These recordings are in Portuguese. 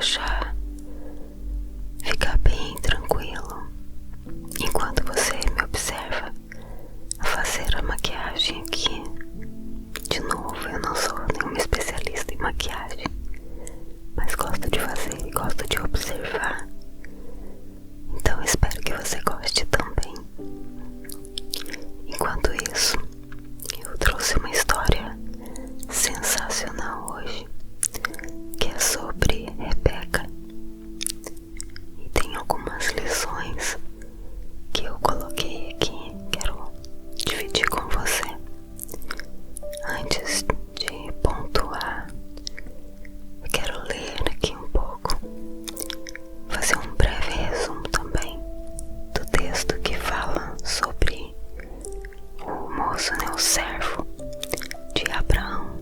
relaxar, ficar bem tranquilo, enquanto você me observa a fazer a maquiagem aqui. De novo, eu não sou nenhuma especialista em maquiagem, mas gosto de fazer e gosto de observar. Então espero que você goste também. Enquanto isso, eu trouxe uma história sensacional hoje, que é sobre Rebeca, e tem algumas lições que eu coloquei aqui, quero dividir com você. Antes de pontuar, eu quero ler aqui um pouco, fazer um breve resumo também do texto que fala sobre o moço, o servo de Abraão,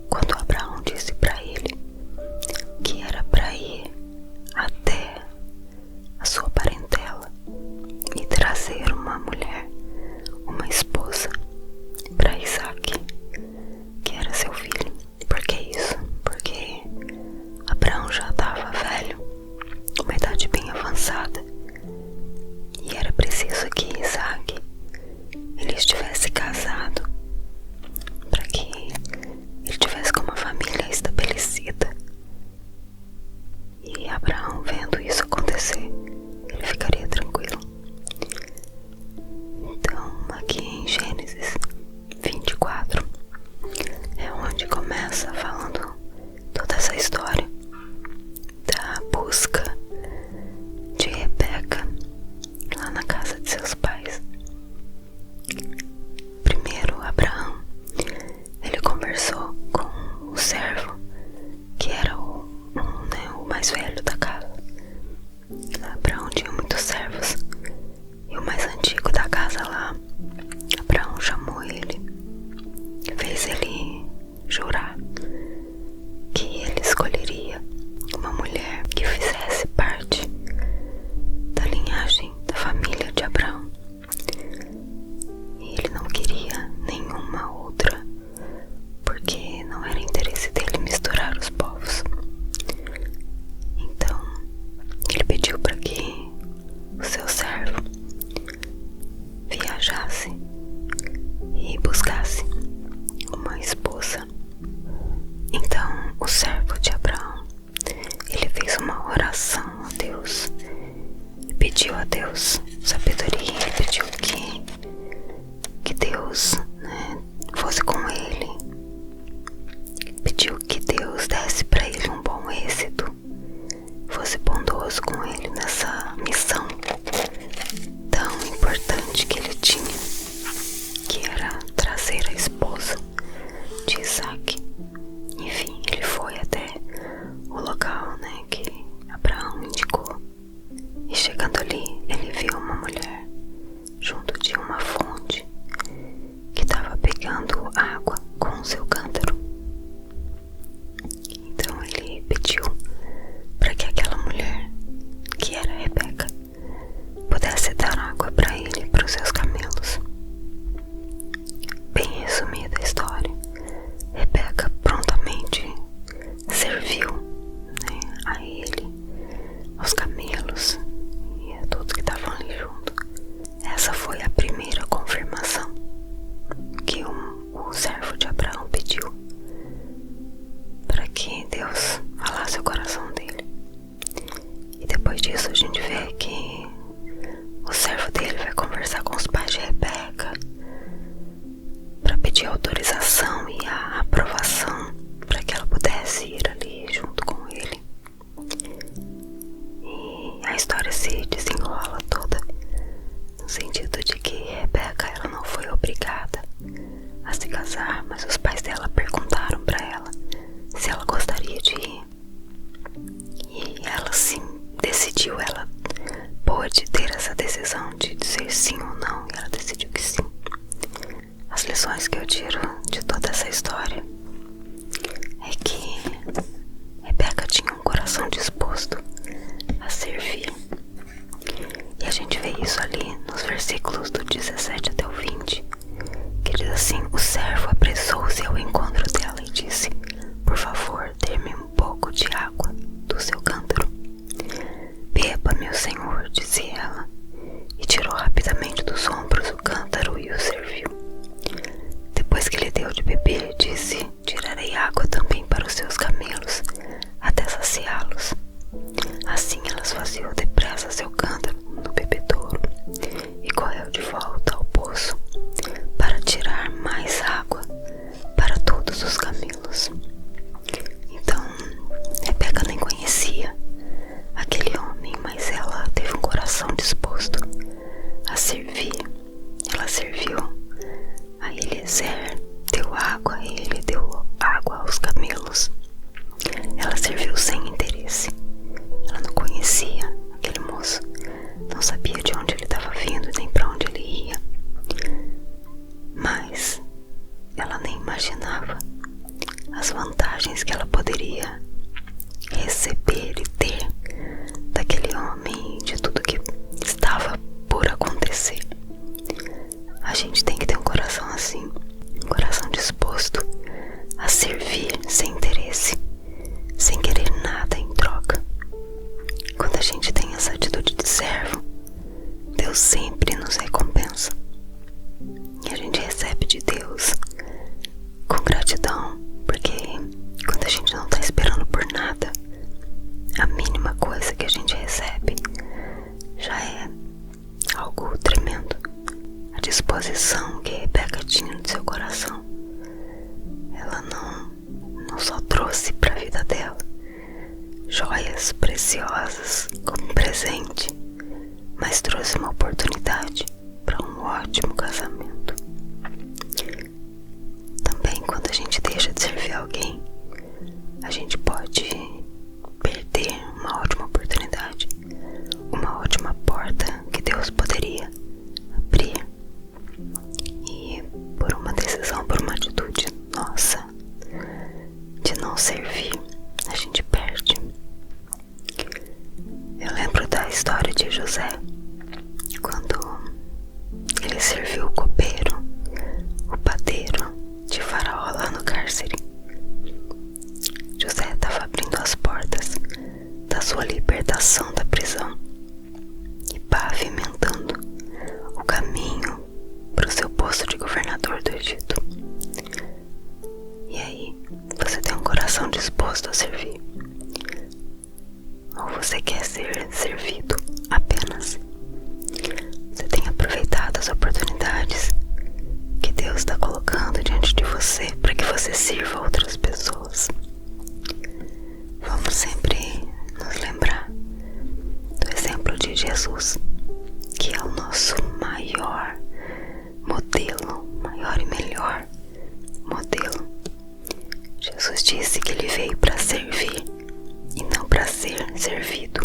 quando Abraão disse para ele que era para ir até a sua parentela e trazer uma mulher, uma esposa para Isaac, que era seu filho. Por que isso? Porque Abraão já estava velho, uma idade bem avançada, e era preciso que Isaac ele estivesse casado para que ele tivesse com uma família estabelecida. E Abraão, vendo isso acontecer, ele ficaria tranquilo. Então, aqui em Gênesis 24 é onde começa falando toda essa história da busca de Rebeca lá na casa de seus pais. Primeiro, Abraão ele conversou com o servo, que era o mais velho da casa. Abraão tinha muitos servos, e o mais antigo da casa lá, Abraão chamou ele, fez ele jurar que ele escolheria uma mulher que fizesse parte da linhagem da família de Abraão, e ele não queria nenhuma outra, porque não era interesse dele misturar os povos. Então ele pediu para que o seu servo viajasse e buscasse uma esposa. Então o servo de Abraão ele fez uma oração a Deus e pediu a Deus sabedoria. Ele pediu que Deus fosse com ele, pediu que Deus desse para ele um bom êxito, fosse bondoso com ele nessa missão tão importante que ele tinha, que era trazer a esposa de Isaac. Enfim, ele foi até o local que Abraão indicou, e chegando ali ele viu uma mulher junto de uma fonte que estava pegando água com seu cântaro. Então ele pediu para que aquela mulher, que era Rebeca, pudesse dar água para ele e para os seus camelos. Bem resumida a história, Rebeca prontamente serviu a ele, aos camelos e a todos que estavam ali junto. Essa foi a primeira confirmação que o servo de Abraão pediu, para que Deus falasse o coração dele. E depois disso a gente vê que o servo dele vai conversar com os pais de Rebeca para pedir autorização e a aprovação para que ela pudesse ir ali junto com ele. E a história se desenrola toda no sentido de que Rebeca ela não foi obrigada a se casar, mas os pais dela perguntaram para ela se ela gostaria de ir, e ela sim decidiu. Ela pôde ter essa decisão de dizer sim ou não, e ela decidiu que sim. As lições que eu tiro de toda essa história é que Rebeca tinha um coração disposto a servir, e a gente vê isso ali nos versículos do 17 até o 20, que diz assim: o servo apressou-se ao encontro dela e disse: por favor, dê-me um pouco de água do seu cântaro. gente tem que ter um coração assim, um coração disposto a servir sem interesse, sem querer nada em troca. Quando a gente tem essa atitude de servo, Deus sempre nos recompensa. E a gente recebe de Deus com gratidão, porque quando a gente não está esperando por nada, a mínima coisa que a gente recebe já é algo tremendo. A disposição que Rebeca tinha no seu coração, ela não só trouxe para a vida dela joias preciosas como presente, mas trouxe uma oportunidade para um ótimo casamento. Também quando a gente deixa de servir alguém, a gente pode perder uma ótima oportunidade, uma ótima porta que Deus poderia abrir. E por uma decisão, por uma atitude nossa de não servir, a gente perde. Eu lembro da história de José, quando ele serviu o copeiro, o padeiro de Faraó lá no cárcere. José estava abrindo as portas da sua libertação da prisão e pavimentando o caminho para o seu posto de governador do Egito. E aí, você tem um coração disposto a servir? Ou você quer ser servido apenas? Você tem aproveitado as oportunidades que Deus está colocando diante de você para que você sirva outras pessoas? Vamos sempre nos lembrar do exemplo de Jesus, que é o nosso maior modelo, maior e melhor modelo. Jesus disse que ele veio para servir e não para ser servido.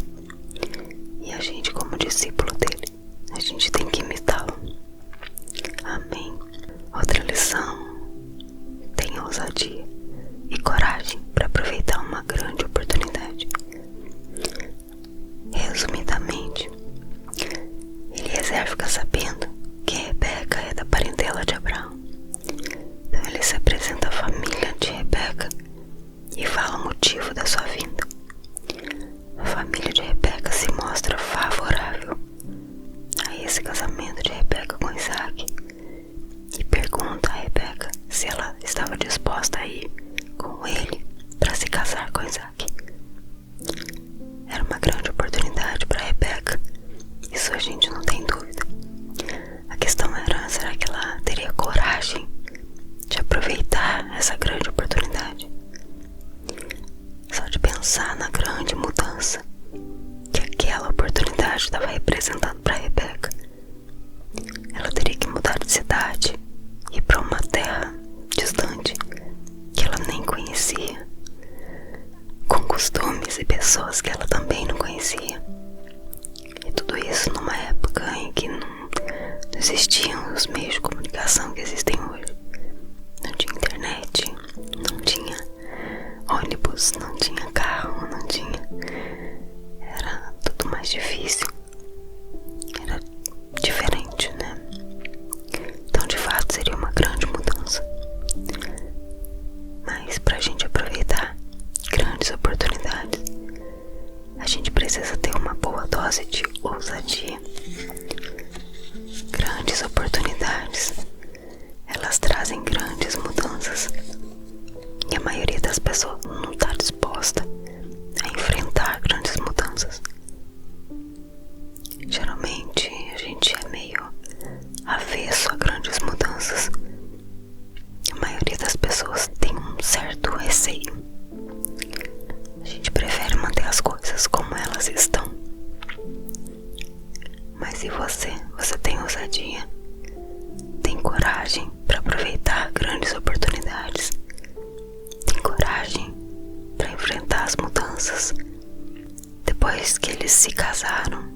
E a gente, como discípulo dele, a gente tem que imitá-lo. Amém. Outra lição: tenha ousadia e coragem para aproveitar uma grande oportunidade. Resumidamente, Eliezer fica sabendo que Rebeca é da parentela de Abraão. Então ele se apresenta à família de Rebeca e fala o motivo da sua vinda. A família de Rebeca se mostra favorável a esse casamento de Rebeca com Isaac e pergunta a Rebeca se ela estava disposta a ir com ele para se casar com Isaac. Era uma grande oportunidade para Rebeca, isso a gente não tem dúvida. A questão era, será que ela teria coragem de aproveitar essa grande oportunidade? Só de pensar na grande mudança que aquela oportunidade estava representando para Rebeca, ela teria que mudar de cidade, ir para uma terra distante que ela nem conhecia, com costumes e pessoas que ela também não conhecia. E tudo isso numa época em que não existiam os meios de comunicação que existem hoje. Não tinha internet, não tinha ônibus, não tinha carro, não tinha... Era tudo mais difícil. Era diferente, né? Então, de fato, seria uma grande mudança. Mas pra gente aproveitar grandes oportunidades, a gente precisa ter uma boa dose de ousadia. Grandes oportunidades, elas trazem grandes mudanças. E a maioria das pessoas não está disposta a enfrentar grandes mudanças. Geralmente a gente é meio avesso a grandes mudanças. A maioria das pessoas tem um certo receio. A gente prefere manter as coisas como elas estão. Mas e você? Você tem ousadia? Tem coragem para aproveitar grandes oportunidades? Tem coragem para enfrentar as mudanças? Depois que eles se casaram,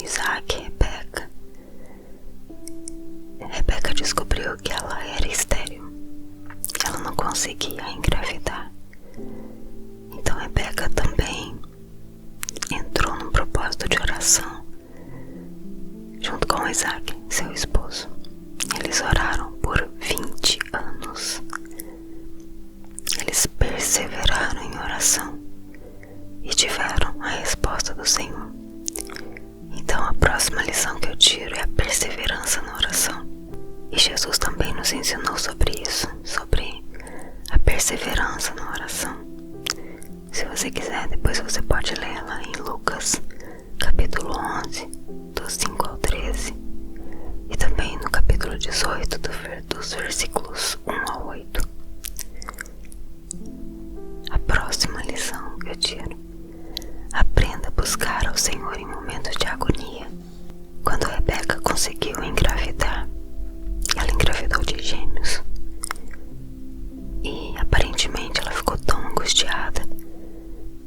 Isaac e Rebeca, Rebeca descobriu que ela era estéril. Ela não conseguia engravidar. Então Rebeca também entrou num propósito de oração junto com Isaac, seu esposo. Eles Jesus também nos ensinou sobre isso, sobre a perseverança na oração. Se você quiser, depois você pode ler lá em Lucas, capítulo 11, dos 5 ao 13, e também no capítulo 18, dos versículos 1 ao 8. A próxima lição que eu tiro: aprenda a buscar ao Senhor em momentos de agonia. Quando Rebeca conseguiu engravidar, ela engravidou de gêmeos, e aparentemente ela ficou tão angustiada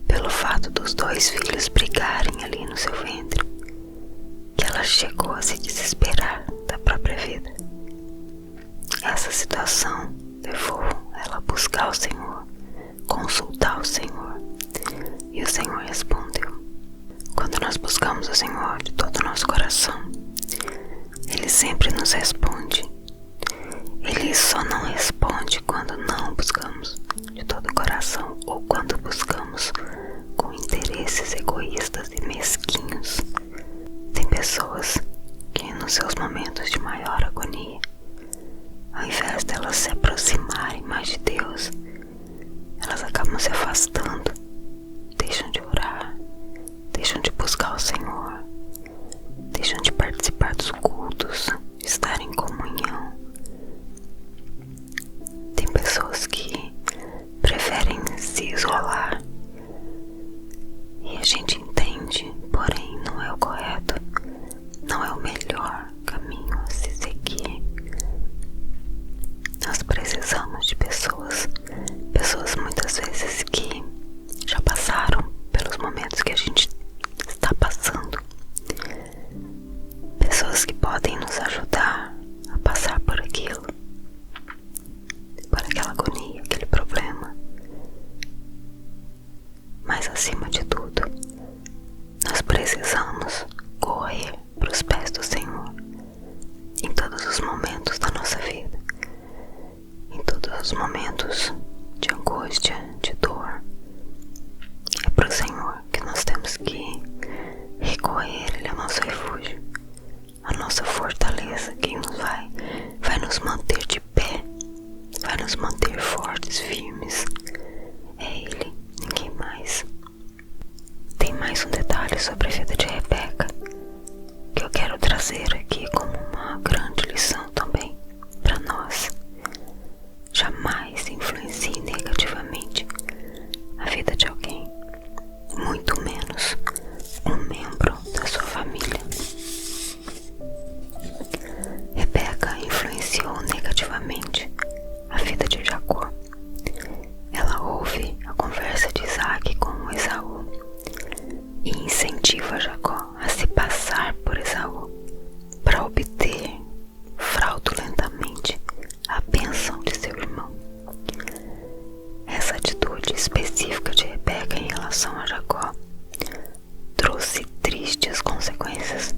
pelo fato dos dois filhos brigarem ali no seu ventre, que ela chegou a se desesperar da própria vida. Essa situação levou ela a buscar o Senhor, consultar o Senhor, e o Senhor respondeu. Quando nós buscamos o Senhor de todo o nosso coração, Ele sempre nos responde. Ele só não responde quando não buscamos de todo o coração, ou quando buscamos com interesses egoístas e mesquinhos. Tem pessoas que nos seus momentos de maior agonia, ao invés delas se aproximarem mais de Deus, elas acabam se afastando, deixam de orar, deixam de buscar o Senhor, deixam de participar dos cultos, de estar em comunhão. Tem pessoas que preferem se isolar, e a gente entende, porém não é o correto, não é o melhor caminho a se seguir. Nós precisamos de pessoas muitas vezes que já passaram pelos momentos que a gente está passando, pessoas que podem nos ajudar a passar por aquilo, por aquela agonia, aquele problema. Mas acima de tudo, nós precisamos correr para os pés do Senhor em todos os momentos da nossa vida, em todos os momentos de angústia, de dor. É para o Senhor que nós temos que recorrer. Ele é o nosso refúgio, a nossa fortaleza, quem vai nos manter de pé, vai nos manter fortes, firmes. É Ele, ninguém mais. Tem mais um detalhe sobre a vida de Rebeca que eu quero trazer aqui como uma grande lição também para nós. Jamais influencie negativamente a vida de alguém, muito menos um membro da sua família. Rebeca influenciou negativamente a vida de Jacó. Ela ouve a conversa de Isaac com Esaú e incentiva Jacó a se passar por Esaú para obter fraudulentamente a bênção de seu irmão. Essa atitude específica de Rebeca em relação a Jacó trouxe tristes consequências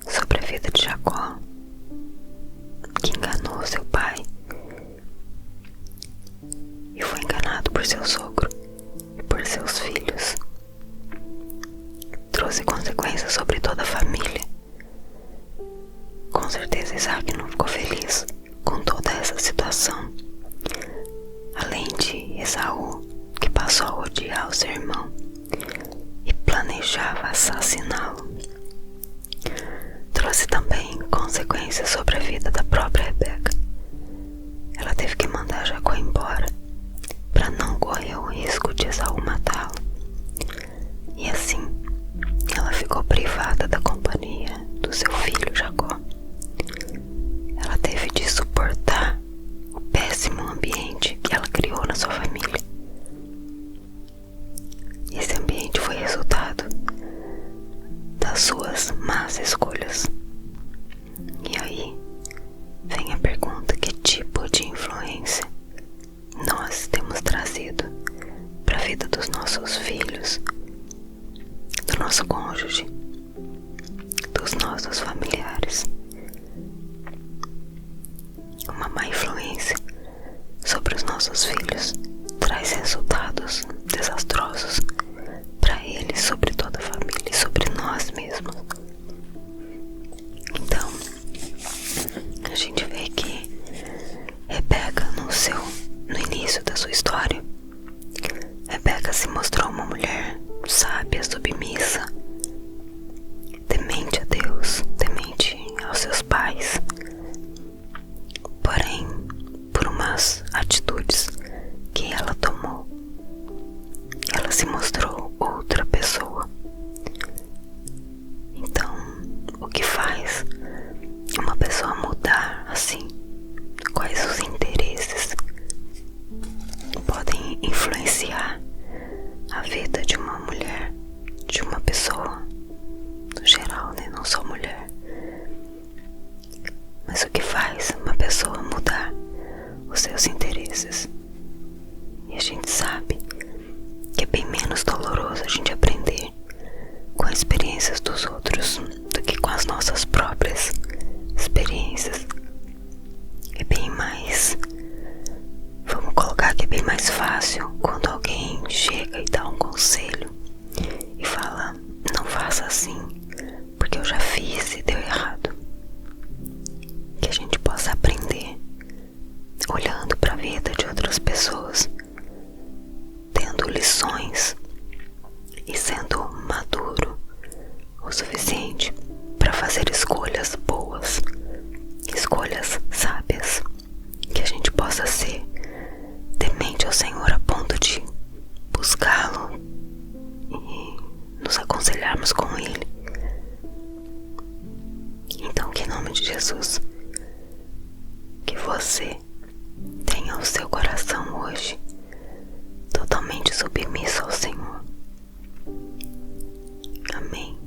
sobre a vida de Jacó, que enganou seu pai e foi enganado por seu sogro e por seus filhos. Trouxe consequências sobre toda a família. Com certeza Isaac não ficou feliz com toda essa situação, além de Esaú, que passou a odiar o seu irmão e planejava assassiná-lo. Trouxe também consequências sobre a vida da própria Rebeca. Ela teve que mandar Jacó embora para não correr o risco de Esaú matá-lo, e assim ela ficou privada da companhia do seu filho Jacó. Ela teve de suportar o péssimo ambiente que ela criou na sua família. Esse ambiente foi resultado das suas más escolhas. E aí vem a pergunta: que tipo de influência nós temos trazido para a vida dos nossos filhos, do nosso cônjuge, dos nossos familiares? Uma má influência sobre os nossos filhos traz resultados desastrosos para eles, sobre toda a família e sobre nós mesmos. Então, a gente vê que Rebeca, no início da sua história, Rebeca se mostrou uma mulher sábia, submissa, temente a Deus, temente aos seus pais. Porém, por umas atitudes que ela tomou, ela se mostrou outra pessoa. Então, o que faz uma pessoa mudar assim? Quais os interesses podem influenciar a vida de uma mulher, de uma pessoa, no geral, né? Não só mulher. Mas o que faz uma pessoa mudar os seus interesses? E a gente sabe que é bem menos doloroso a gente aprender com as experiências dos outros do que com as nossas próprias experiências. É bem mais, vamos colocar que é bem mais fácil quando alguém chega e dá um conselho e fala: não faça assim, porque eu já fiz e deu errado. Que a gente possa aprender olhando para a vida de outras pessoas, tendo lições e sendo maduro o suficiente para fazer escolhas boas, escolhas sábias, que a gente possa ser temente ao Senhor a ponto de buscá-lo e nos aconselharmos com Ele. Então, que em nome de Jesus, que você tenha o seu coração hoje totalmente submisso ao Senhor. Amém.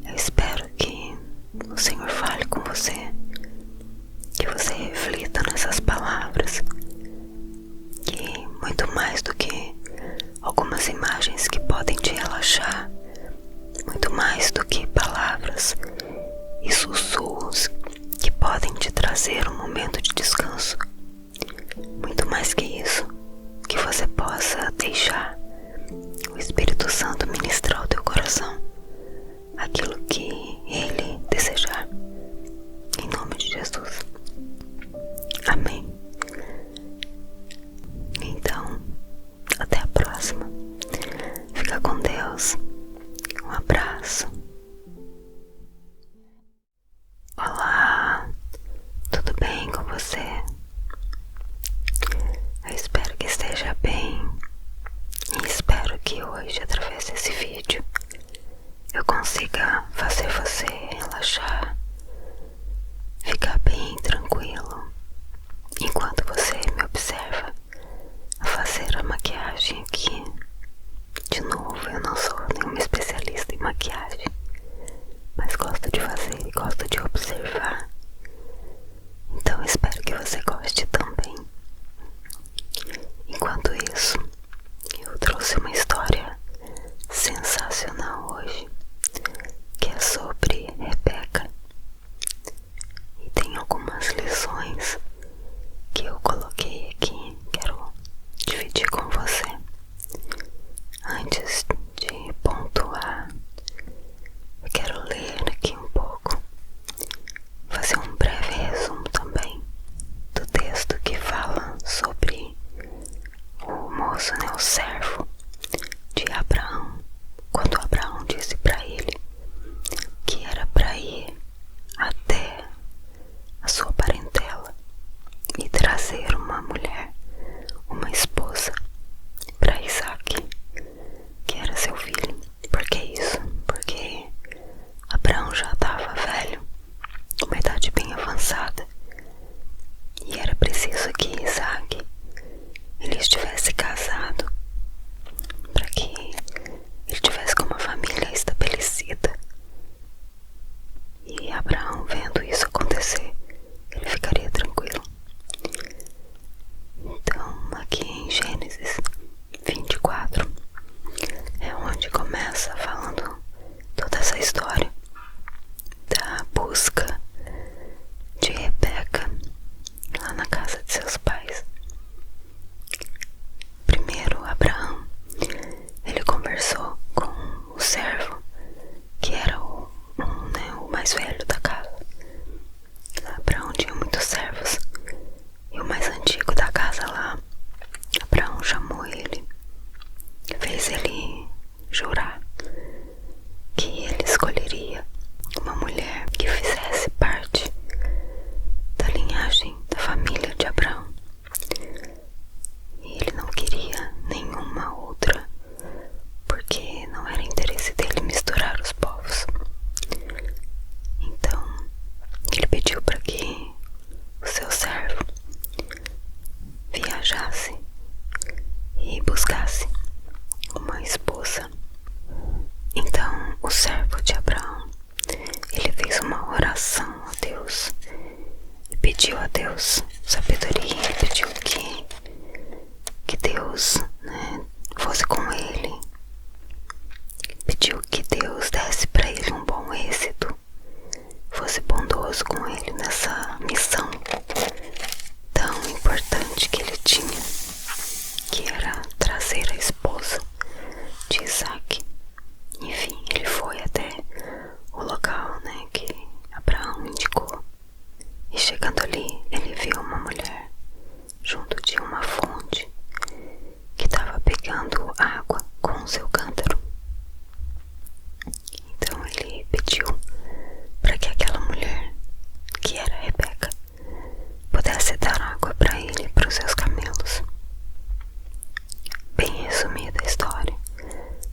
Eu espero que o Senhor fale com você, que você reflita nessas palavras, que muito mais do que algumas imagens que podem te relaxar, muito mais do que palavras e sussurros que podem te trazer um momento de descanso, muito mais que isso, que você possa deixar o Espírito Santo ministrar ao teu coração aquilo que Ele desejar, em nome de Jesus. Amém. Então, até a próxima. Fica com Deus. Um abraço. Olá, tudo bem com você? Eu espero Deus sabedoria, ele pediu que Deus, né, fosse com ele, pediu que Deus desse para ele um bom êxito, fosse bondoso com ele nessa missão tão importante que ele tinha, que era trazer a esposa de Isaac. Enfim, ele foi até o local, né, que Abraão indicou, e chegando ali ele viu uma mulher junto de uma fonte que estava pegando água com seu cântaro. Então ele pediu para que aquela mulher, que era Rebeca, pudesse dar água para ele e para os seus camelos. Bem resumida a história,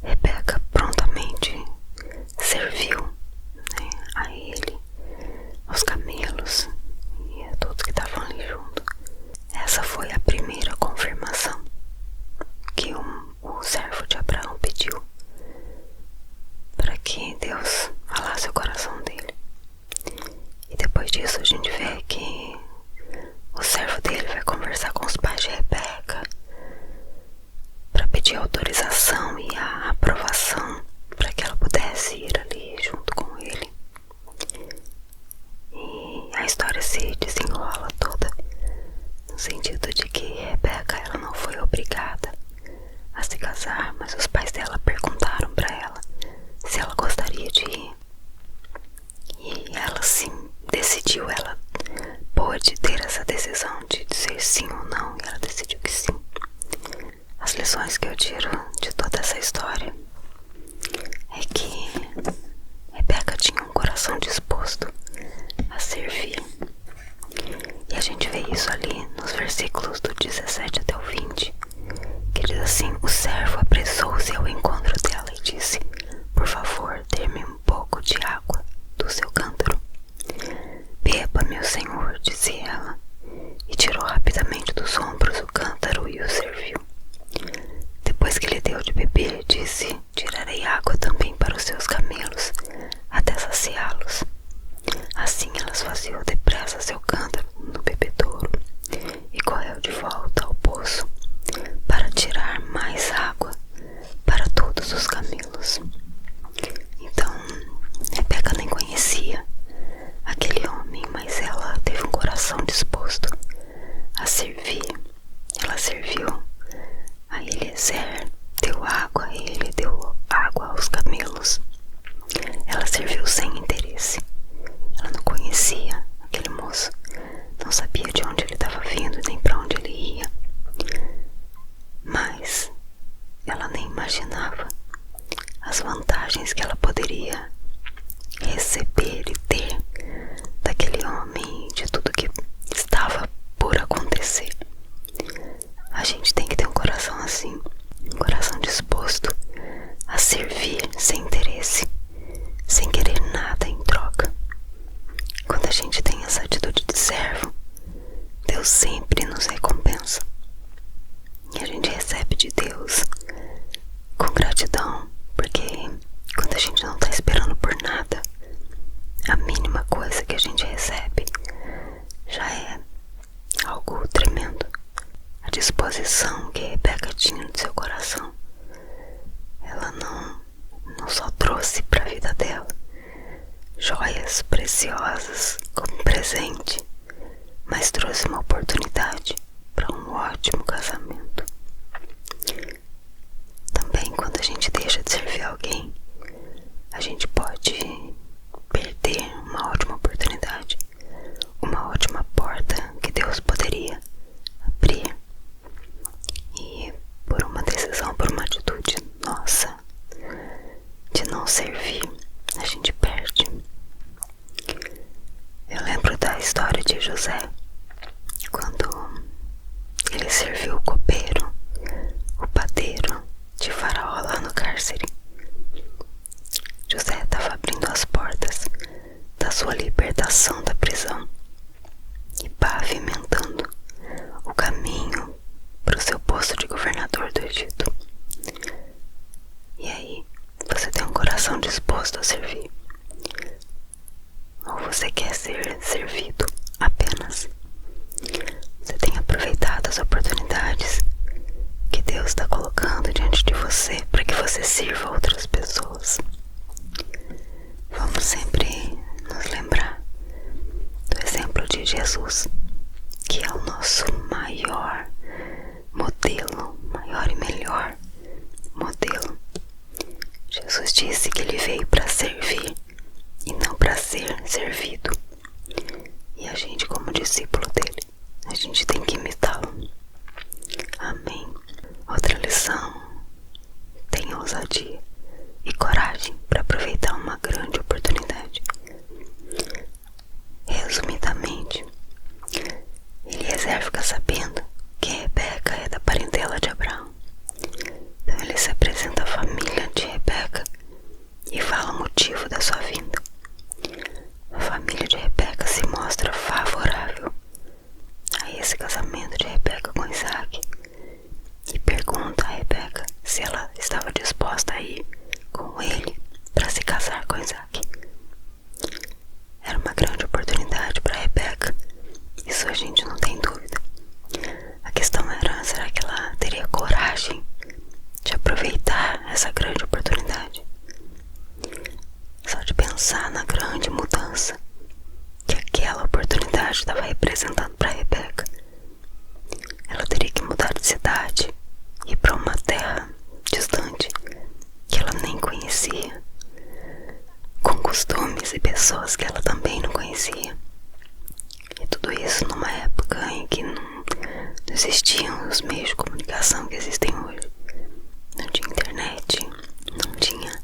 Rebeca prontamente serviu, né, a ele, aos camelos e a todos que estavam ali junto. Essa foi a primeira confirmação que o servo de Abraão pediu para que Deus falasse o coração dele. E depois disso a gente vê que o servo dele vai conversar com os pais de Rebeca para pedir autorização e a aprovação para que ela pudesse ir ali junto com ele. E a história se desenrola toda no sentido de que Rebeca, ela não foi obrigada a se casar, mas os pais dela perguntaram para ela se ela gostaria de ir. E ela sim decidiu, ela pôde ter essa decisão de dizer sim ou não, e ela decidiu que sim. As lições que eu tiro de toda essa história é que Rebeca tinha um coração disposto a servir. E a gente vê isso ali nos versículos do 17 até o 20, que diz assim: o servo apressou-se ao encontro dela e disse: por favor, dê-me um pouco de água do seu cântaro. Beba, meu senhor, disse ela, e tirou rapidamente dos ombros o cântaro e o serviu. Depois que lhe deu de beber, disse: tirarei água também para os seus camelos, até saciá-los. Assim elas faziam depressa seu cântaro no bebedouro e correu de volta ao poço para tirar mais água para todos os camelos. Então, Rebeca nem conhecia aquele homem, mas ela teve um coração disposto a servir. Ela serviu a Eliezer, deu água a ele, deu água aos camelos. Ela serviu sem interesse. Ela não conhecia aquele moço, não sabia de onde ele estava vindo nem para onde ele ia, mas ela nem imaginava as vantagens que ela poderia receber e ter daquele homem, de tudo que estava por acontecer. A gente tem que ter um coração assim, um coração disposto a servir sem interesse, sem querer nada em troca. Quando a gente tem essa atitude de servo, Deus sempre nos recompensa. E a gente recebe de Deus com gratidão, porque quando a gente não está esperando por nada, a mínima coisa que a gente recebe já é algo tremendo. A disposição que Rebeca tinha no seu coração, ela não só trouxe para a vida dela joias preciosas como presente, mas trouxe uma oportunidade para um ótimo casamento. Também, quando a gente deixa de servir alguém, a gente pode perder uma ótima oportunidade, uma ótima porta que Deus poderia abrir. E por uma decisão, por uma atitude nossa de não servir, a gente perde. Eu lembro da história de José, quando ele serviu o copeiro, o padeiro de Faraó lá no cárcere. José estava abrindo as portas da sua libertação da prisão e pavimentando o caminho para o seu posto de governador do Egito. E aí, você tem um coração disposto a servir? Ou você quer ser servido apenas? de Jesus, que é o nosso maior modelo, maior e melhor modelo. Jesus disse que ele veio para servir e não para ser servido. E a gente, como discípulo dele, a gente tem que imitá-lo. Amém. Outra lição: tenha ousadia e coragem para aproveitar uma grande oportunidade. Resumidamente, Eliezer fica sabendo que Rebeca é da parentela de Abraão. Então ele se apresenta à família de Rebeca e fala o motivo da sua vinda. A família de Rebeca se mostra favorável a esse casamento de Rebeca com Isaac e pergunta a Rebeca se ela estava disposta a ir com ele para se casar com Isaac. Era uma grande oportunidade para Rebeca, isso a gente não tem dúvida. A questão era, será que ela teria coragem de aproveitar essa grande oportunidade? Só de pensar na grande mudança que aquela oportunidade estava representando para Rebeca. Ela teria que mudar de cidade, ir para uma terra distante que ela nem conhecia, com costumes e pessoas que ela também não conhecia. E tudo isso numa época em que não existiam os meios de comunicação que existem hoje. Não tinha internet, não tinha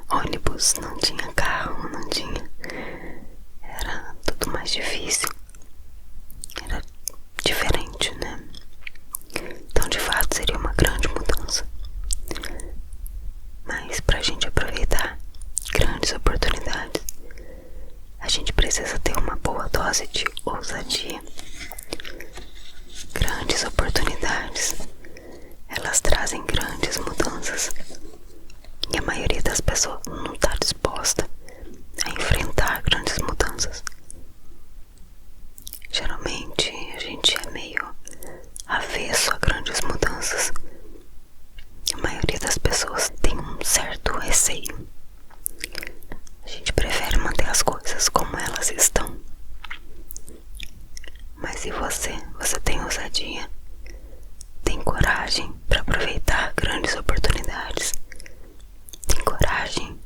ônibus, não tinha carro, não tinha... Era tudo mais difícil. Era diferente, né? Então, de fato, seria uma grande mudança. Mas pra gente aproveitar grandes oportunidades, a gente precisa ter uma boa dose de ousadia. Grandes oportunidades, elas trazem grandes mudanças. E a maioria das pessoas não está disposta a enfrentar grandes mudanças. Geralmente a gente é meio avesso a grandes mudanças. A maioria das pessoas tem um certo receio. A gente prefere manter as coisas como elas estão. Mas e você? Você tem ousadia? Tem coragem para aproveitar grandes oportunidades? Tem coragem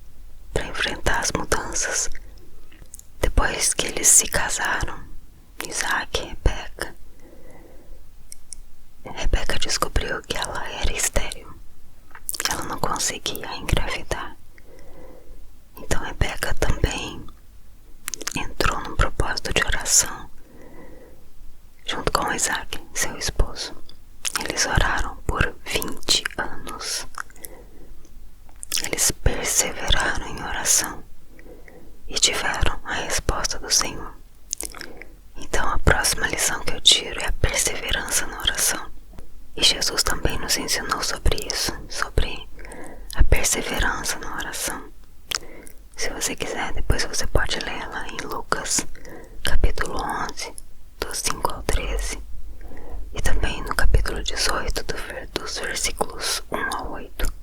para enfrentar as mudanças? Depois que eles se casaram, Isaac e Rebeca descobriu que ela era estéril. Ela não conseguia engravidar. Então Rebeca também entrou num propósito de oração junto com Isaac, seu esposo. Eles oraram por 20 anos. Eles perseveraram em oração e tiveram a resposta do Senhor. Então a próxima lição que eu tiro é a perseverança na oração. E Jesus também nos ensinou sobre isso, sobre a perseverança na oração. Se você quiser, depois você pode ler lá em Lucas, capítulo 11, dos 5 ao 13. E também no capítulo 18, dos versículos 1 ao 8.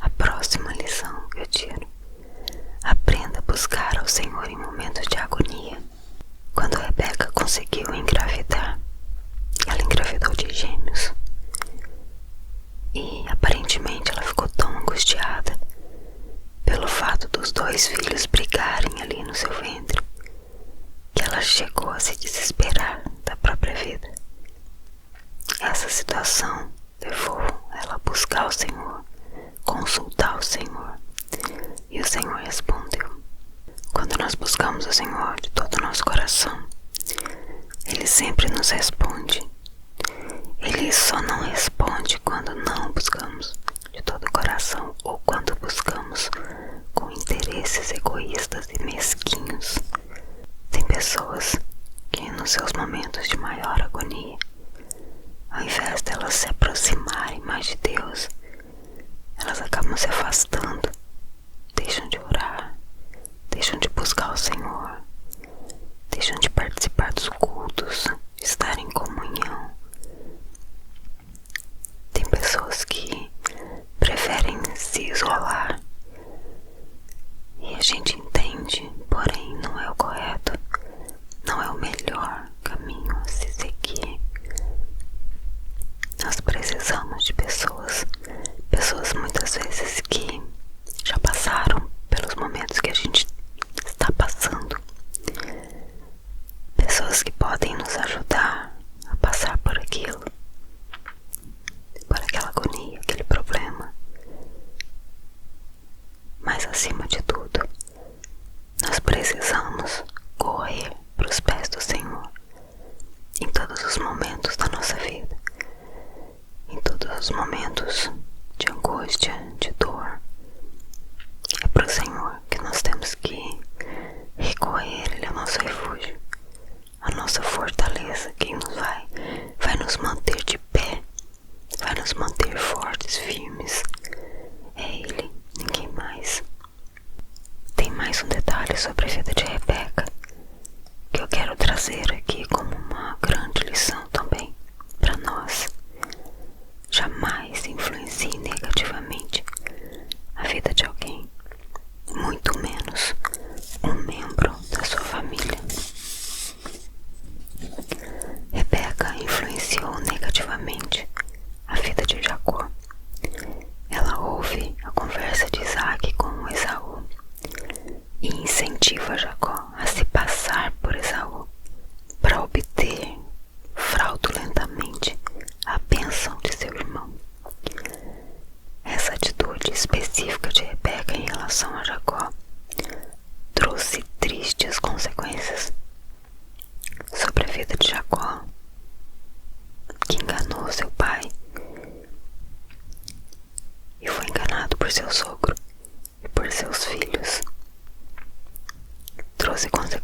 A próxima lição que eu tiro: aprenda a buscar ao Senhor em momentos de agonia. Quando Rebeca conseguiu engravidar, ela engravidou de gêmeos. E aparentemente ela ficou tão angustiada pelo fato dos dois filhos brigarem ali no seu ventre, que ela chegou a se desesperar da própria vida. Essa situação levou ela a buscar o Senhor, consultar o Senhor, e o Senhor respondeu. Quando nós buscamos o Senhor de todo o nosso coração, Ele sempre nos responde. Ele só não responde quando não buscamos de todo o coração ou quando buscamos com interesses egoístas e mesquinhos. Tem pessoas que nos seus momentos de maior agonia, ao invés delas se aproximarem mais de Deus, elas acabam se afastando, deixam de orar, deixam de buscar o Senhor, deixam de participar dos cultos, de estar em comunhão. Tem pessoas que preferem se isolar, e a gente entende, porém não é o correto.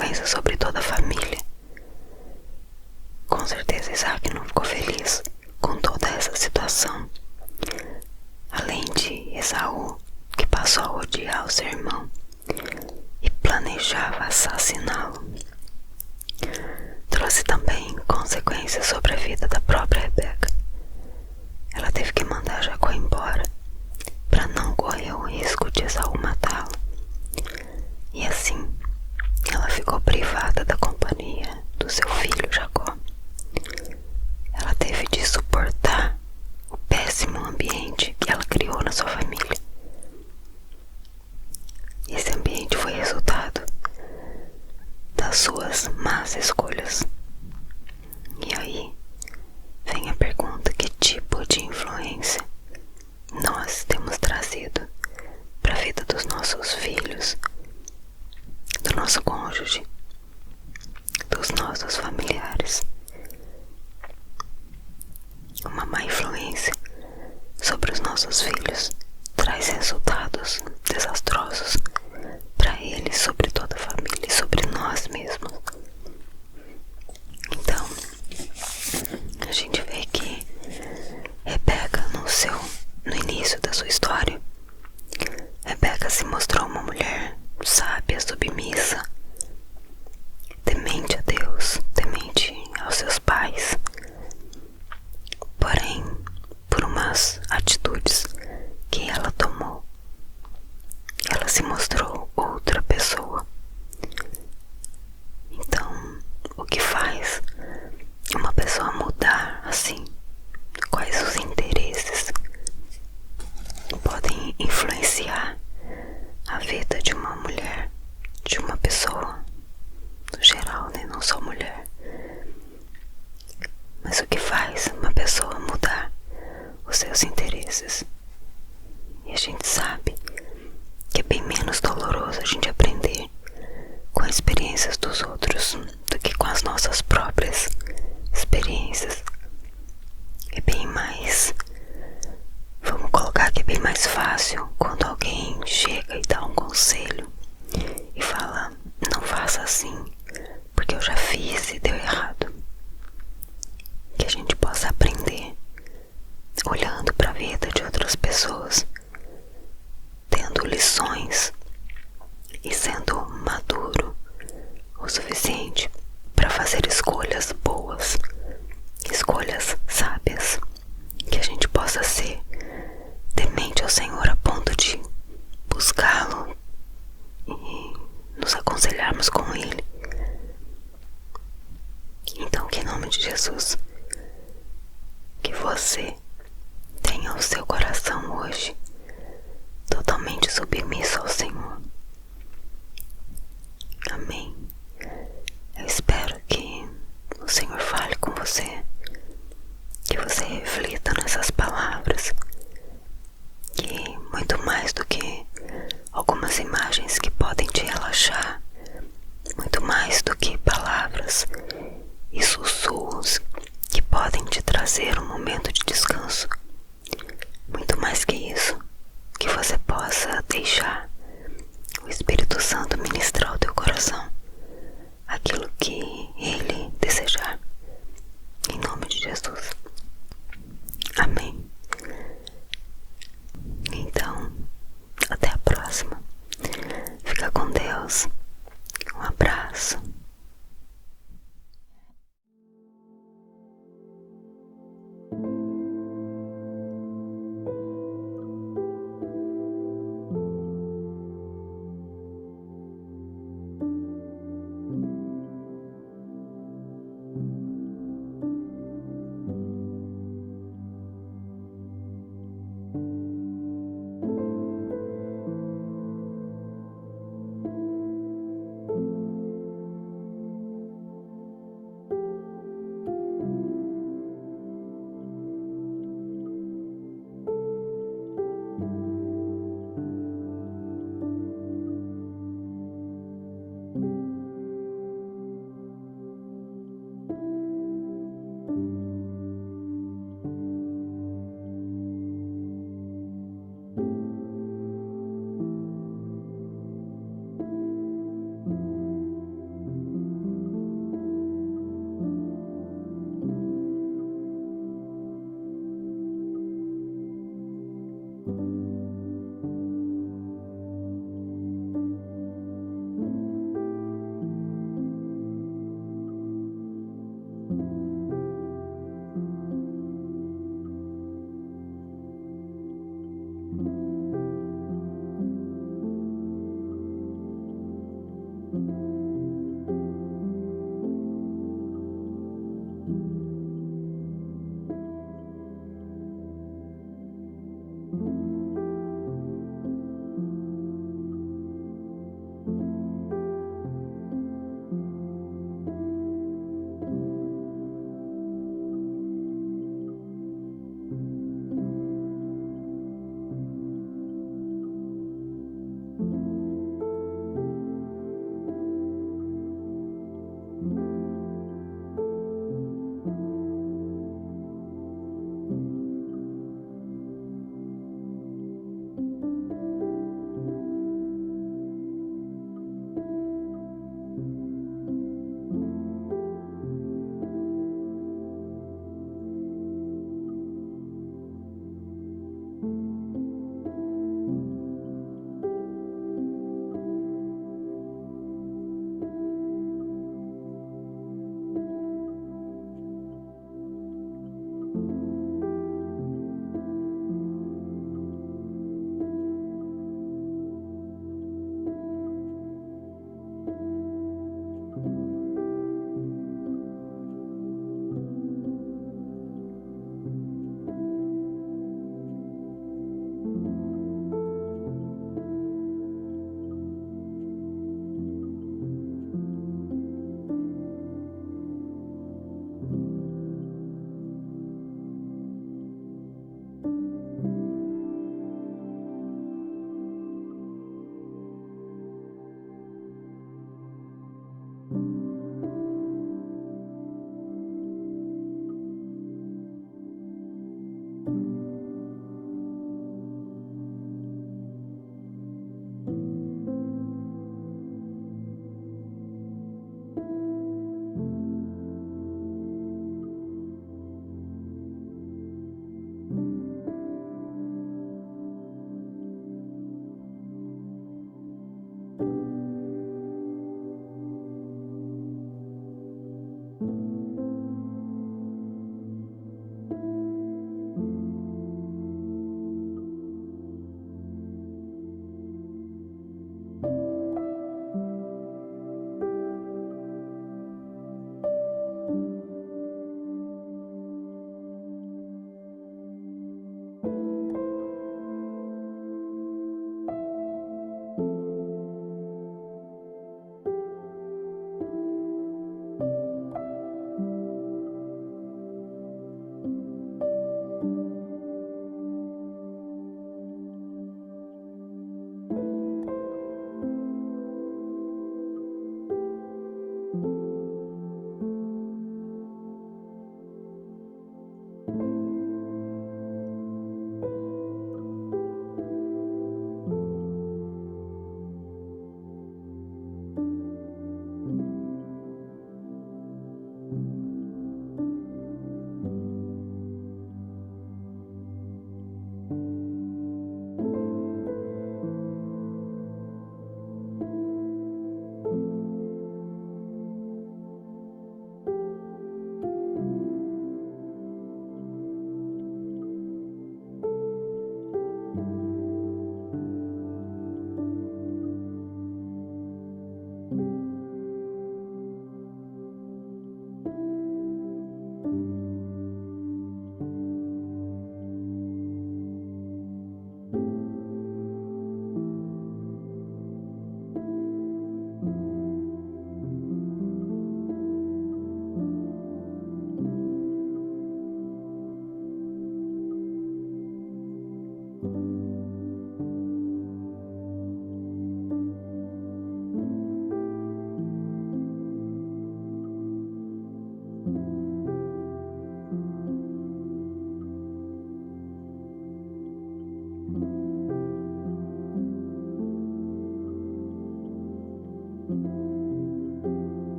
consequências sobre toda a família. Com certeza Isaac não ficou feliz com toda essa situação. Além de Esaú, que passou a odiar o seu irmão e planejava assassiná-lo, trouxe também consequências sobre a vida da própria Rebeca. Ela teve que mandar Jacó embora para não correr o risco de Esaú matá-lo. E assim, ela ficou privada da companhia do seu filho Jacó. Ela teve de suportar o péssimo ambiente que ela criou na sua família. Esse ambiente foi resultado das suas más escolhas. E aí vem a pergunta: que tipo de influência nós temos trazido para a vida dos nossos filhos, do nosso cônjuge, dos nossos familiares? Uma má influência sobre os nossos filhos traz resultados desastrosos para eles, sobre toda a família e sobre nós mesmos. Então, a gente vê que Rebeca, no início da sua história, Rebeca se mostrou uma mulher sábia, submissa, temente a Deus, temente aos seus pais. Porém, por umas atitudes que ela tomou, ela se mostrou outra pessoa. Então, o que faz uma pessoa mudar assim? Quais os interesses podem influenciar a vida de uma mulher, de uma pessoa, no geral, né? Não só mulher. Mas o que faz uma pessoa mudar os seus interesses? E a gente sabe que é bem menos doloroso a gente aprender com as experiências dos outros do que com as nossas próprias experiências. É bem mais, vamos colocar que é bem mais fácil quando alguém chega e dá um conselho e fala: não faça assim, porque eu já fiz e deu errado. Que a gente possa aprender olhando para a vida de outras pessoas, tendo lições e sendo maduro o suficiente para fazer escolhas boas, escolhas sábias. Que a gente possa ser temente ao Senhor a ponto de buscá-lo e nos aconselharmos com Ele. Então, que em nome de Jesus, que você tenha o seu coração hoje totalmente submisso ao Senhor. Amém. Eu espero que o Senhor fale com você, que você reflita nessas palavras, que muito mais do que algumas imagens que podem te relaxar, muito mais do que palavras e sussurros que podem te trazer um momento